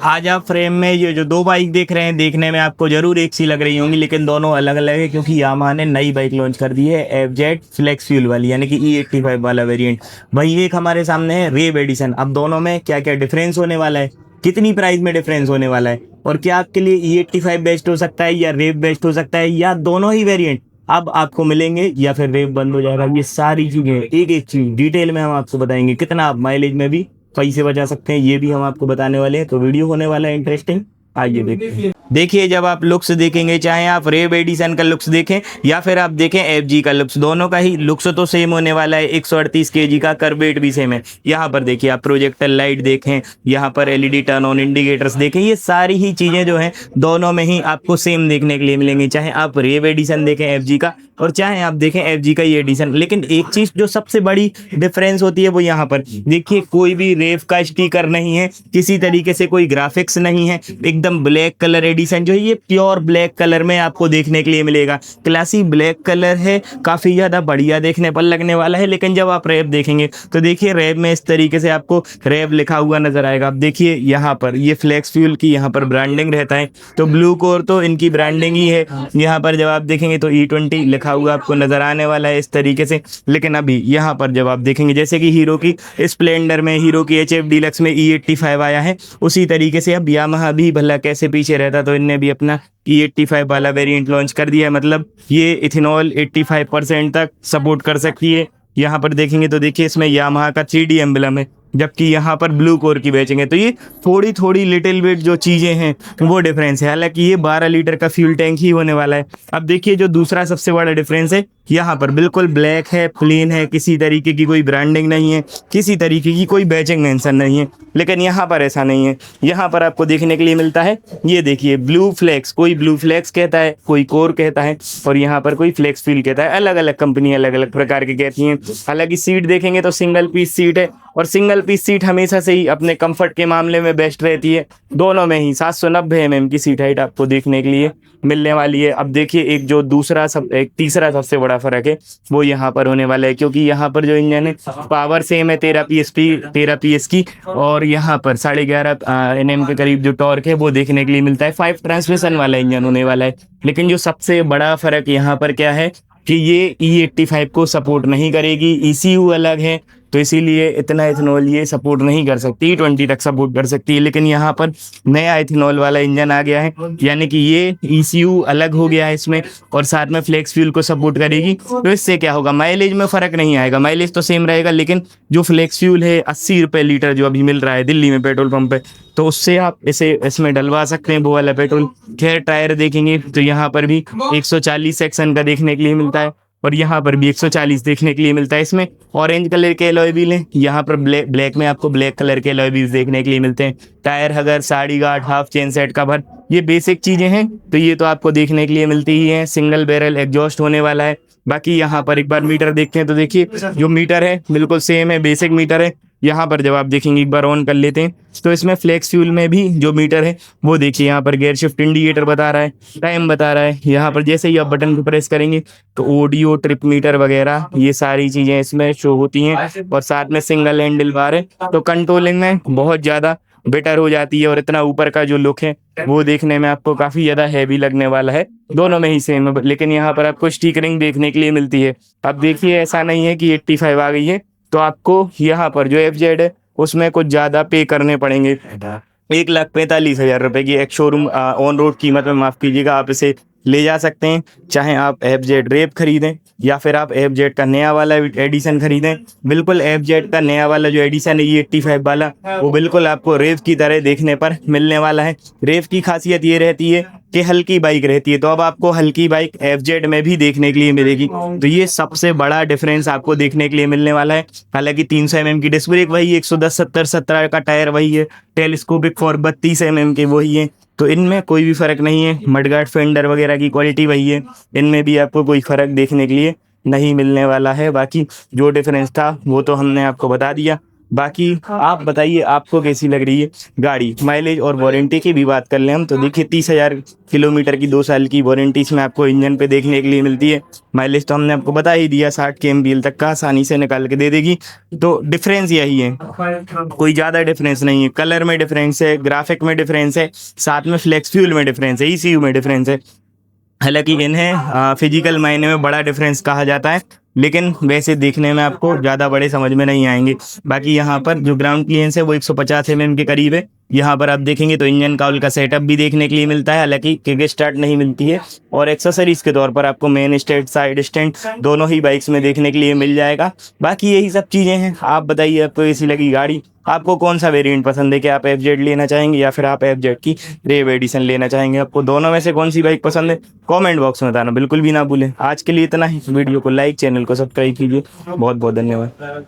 आज आप फ्रेम में ये जो दो बाइक देख रहे हैं, देखने में आपको जरूर एक सी लग रही होंगी, लेकिन दोनों अलग अलग है क्योंकि यामाहा ने नई बाइक लॉन्च कर दी है एफजेड फ्लेक्स फ्यूल वाली, यानी कि E85 वाला वेरिएंट। वही एक हमारे सामने है रेव एडिशन। अब दोनों में क्या क्या डिफरेंस होने वाला है, कितनी प्राइस में डिफरेंस होने वाला है, और क्या आपके लिए E85 बेस्ट हो सकता है या रेव बेस्ट हो सकता है, या दोनों ही वेरिएंट अब आपको मिलेंगे या फिर रेव बंद हो जाएगा, ये सारी चीजें एक एक चीज डिटेल में हम आपको बताएंगे। कितना आप माइलेज में भी पैसे बचा सकते हैं ये भी हम आपको बताने वाले हैं। तो वीडियो होने वाला है इंटरेस्टिंग, आइए देखते। देखिए, जब आप लुक्स देखेंगे, चाहे आप रेव एडिशन का लुक्स देखें या फिर आप देखें एफजी का लुक्स, दोनों का ही लुक्स तो सेम होने वाला है। 138 केजी का कर्वेट भी सेम है। यहाँ पर देखिए, आप प्रोजेक्टर लाइट देखें, यहाँ पर एलईडी टर्न ऑन इंडिकेटर्स देखें, ये सारी ही चीजें जो हैं दोनों में ही आपको सेम देखने के लिए मिलेंगी, चाहे आप रेव एडिशन देखें एफजी का और चाहे आप देखें एफजी का ये एडिशन। लेकिन एक चीज जो सबसे बड़ी डिफरेंस होती है वो यहाँ पर देखिए, कोई भी रेव का स्टिकर नहीं है, किसी तरीके से कोई ग्राफिक्स नहीं है। एकदम ब्लैक कलर एडिशन जो है ये प्योर ब्लैक कलर में आपको देखने के लिए मिलेगा। क्लासी ब्लैक कलर है, काफी ज्यादा बढ़िया देखने पर लगने वाला है। लेकिन जब आप रेव देखेंगे तो देखिए, रेव में इस तरीके से आपको रेव लिखा हुआ नजर आएगा। अब देखिए, यहाँ पर ये फ्लेक्स फ्यूल की यहाँ पर ब्रांडिंग रहता है, तो ब्लू कोर तो इनकी ब्रांडिंग ही है। यहाँ पर जब आप देखेंगे तो E20 लिखा हुआ आपको नजर आने वाला है इस तरीके से। लेकिन अभी यहाँ पर जब आप देखेंगे, जैसे कि हीरो की स्प्लेंडर में, हीरो की HF डीलक्स में E85 आया है, उसी तरीके से अब यामाहा भी भला कैसे पीछे रहता, तो इनने भी अपना E85 वाला वेरिएंट लॉन्च कर दिया है। मतलब ये इथेनॉल 85% तक सपोर्ट कर सकती है। यहाँ पर देखेंगे तो देखिए, इसमें यामाहा का 3D एम्बलम है, जबकि यहाँ पर ब्लू कोर की बेचेंगे। तो ये थोड़ी थोड़ी लिटिल बिट जो चीज़ें हैं वो डिफरेंस है। हालांकि ये 12 लीटर का फ्यूल टैंक ही होने वाला है। अब देखिए, जो दूसरा सबसे बड़ा डिफरेंस है, यहाँ पर बिल्कुल ब्लैक है, प्लेन है, किसी तरीके की कोई ब्रांडिंग नहीं है, किसी तरीके की कोई बैचिंग मेंशन नहीं है। लेकिन यहाँ पर ऐसा नहीं है। यहाँ पर आपको देखने के लिए मिलता है, ये देखिए, ब्लू फ्लेक्स, कोई ब्लू फ्लेक्स कहता है, कोई कोर कहता है, और यहाँ पर कोई फ्लेक्स फ्यूल कहता है। अलग अलग कंपनी अलग अलग प्रकार की कहती हैं। हालांकि सीट देखेंगे तो सिंगल पीस सीट है, और सिंगल पीस सीट हमेशा से ही अपने कंफर्ट के मामले में बेस्ट रहती है। दोनों में ही 790 mm की सीट हाइट आपको देखने के लिए मिलने वाली है। अब देखिए, एक तीसरा सबसे बड़ा फर्क है वो यहाँ पर होने वाला है, क्योंकि यहाँ पर जो इंजन है पावर सेम है 13 PS की, और यहाँ पर 11.5 Nm के करीब जो टॉर्क है वो देखने के लिए मिलता है। 5 ट्रांसमिशन वाला इंजन होने वाला है। लेकिन जो सबसे बड़ा फर्क यहाँ पर क्या है कि ये E85 को सपोर्ट नहीं करेगी, ECU अलग है, तो इसीलिए इतना इथेनॉल ये सपोर्ट नहीं कर सकती। E20 तक सपोर्ट कर सकती है, लेकिन यहाँ पर नया इथेनॉल वाला इंजन आ गया है, यानी कि ये ECU अलग हो गया है इसमें, और साथ में फ्लेक्स फ्यूल को सपोर्ट करेगी। तो इससे क्या होगा, माइलेज में फर्क नहीं आएगा, माइलेज तो सेम रहेगा। लेकिन जो फ्लेक्स फ्यूल है 80 रुपये लीटर जो अभी मिल रहा है दिल्ली में पेट्रोल पंप पे, तो उससे आप इसमें डलवा सकते हैं वो वाला पेट्रोल। खैर, टायर देखेंगे तो यहाँ पर भी 140 सेक्शन का देखने के लिए मिलता है, और यहाँ पर भी 140 देखने के लिए मिलता है। इसमें ऑरेंज कलर के एलॉय व्हील हैं, यहाँ पर ब्लैक में आपको ब्लैक कलर के एलॉय व्हील्स देखने के लिए मिलते हैं। Tyre hugger, sari guard, half chain set cover, ये बेसिक चीज़ें हैं, तो ये तो आपको देखने के लिए मिलती ही हैं। सिंगल बैरल एग्जॉस्ट होने वाला है। बाकी यहाँ पर एक बार मीटर देखते हैं तो देखिए, जो मीटर है बिल्कुल सेम है, बेसिक मीटर है। यहाँ पर जब आप देखेंगे, एक बार ऑन कर लेते हैं, तो इसमें फ्लेक्स फ्यूल में भी जो मीटर है वो देखिए, यहाँ पर गियर शिफ्ट इंडिकेटर बता रहा है, टाइम बता रहा है। यहाँ पर जैसे ही आप बटन को प्रेस करेंगे तो ऑडियो, ट्रिप मीटर वगैरह ये सारी चीज़ें इसमें शो होती हैं, और साथ में सिंगल हैंडल बार है, तो कंट्रोलिंग में बहुत ज़्यादा बेटर हो जाती है। और इतना ऊपर का जो लुक है वो देखने में आपको काफ़ी ज़्यादा हैवी लगने वाला है। दोनों में ही सेम है, लेकिन यहाँ पर आपको स्टिकरिंग देखने के लिए मिलती है। अब देखिए, ऐसा नहीं है कि 85 आ गई है तो आपको यहाँ पर जो FZ है उसमें कुछ ज़्यादा पे करने पड़ेंगे। 1,45,000 रुपये की एक शोरूम ऑन रोड कीमत में, माफ़ कीजिएगा, आप इसे ले जा सकते हैं। चाहे आप FZ रेप खरीदें या फिर आप FZ का नया वाला एडिशन खरीदें, बिल्कुल FZ का नया वाला जो एडिशन है E85 वाला, वो बिल्कुल आपको रेव की तरह देखने पर मिलने वाला है। रेव की खासियत ये रहती है कि हल्की बाइक रहती है, तो अब आपको हल्की बाइक FZ में भी देखने के लिए मिलेगी। तो ये सबसे बड़ा डिफरेंस आपको देखने के लिए मिलने वाला है। हालांकि 300 mm की डिस्क ब्रेक वही, 110/70/17 का टायर वही है, टेलीस्कोपिक फॉर 32 mm के वही है, तो इनमें कोई भी फर्क नहीं है। मडगार्ड फेंडर वगैरह की क्वालिटी वही है, इनमें भी आपको कोई फर्क देखने के लिए नहीं मिलने वाला है। बाकी जो डिफरेंस था वो तो हमने आपको बता दिया। बाकी आप बताइए आपको कैसी लग रही है गाड़ी। माइलेज और वारंटी की भी बात कर लें हम तो देखिए 30,000 किलोमीटर की 2 साल की वारंटी इसमें आपको इंजन पे देखने के लिए मिलती है। माइलेज तो हमने आपको बता ही दिया 60 के एमबीएल तक का आसानी से निकाल के दे देगी। तो डिफरेंस यही है, कोई ज़्यादा डिफरेंस नहीं है। कलर में डिफरेंस है, ग्राफिक में डिफरेंस है, साथ में फ्लेक्स फ्यूल में डिफरेंस है, ईसीयू में डिफरेंस है। हालांकि इन्हें फिजिकल मायने में बड़ा डिफरेंस कहा जाता है, लेकिन वैसे देखने में आपको ज़्यादा बड़े समझ में नहीं आएंगे। बाकी यहाँ पर जो ग्राउंड क्लियरेंस है वो 150 mm के करीब है। यहाँ पर आप देखेंगे तो इंजन काउल का सेटअप भी देखने के लिए मिलता है, हालांकि किक स्टार्ट नहीं मिलती है। और एक्सेसरीज के तौर पर आपको मेन स्टैंड, साइड स्टैंड दोनों ही बाइक्स में देखने के लिए मिल जाएगा। बाकी यही सब चीज़ें हैं। आप बताइए आपको कैसी लगी गाड़ी, आपको कौन सा वेरिएंट पसंद है, कि आप एफजेड लेना चाहेंगे या फिर आप एफजेड की रेव एडिशन लेना चाहेंगे, आपको दोनों में से कौन सी बाइक पसंद है कमेंट बॉक्स में बताना बिल्कुल भी ना भूलें। आज के लिए इतना ही, वीडियो को लाइक, चैनल को सब्सक्राइब कीजिए। बहुत बहुत धन्यवाद।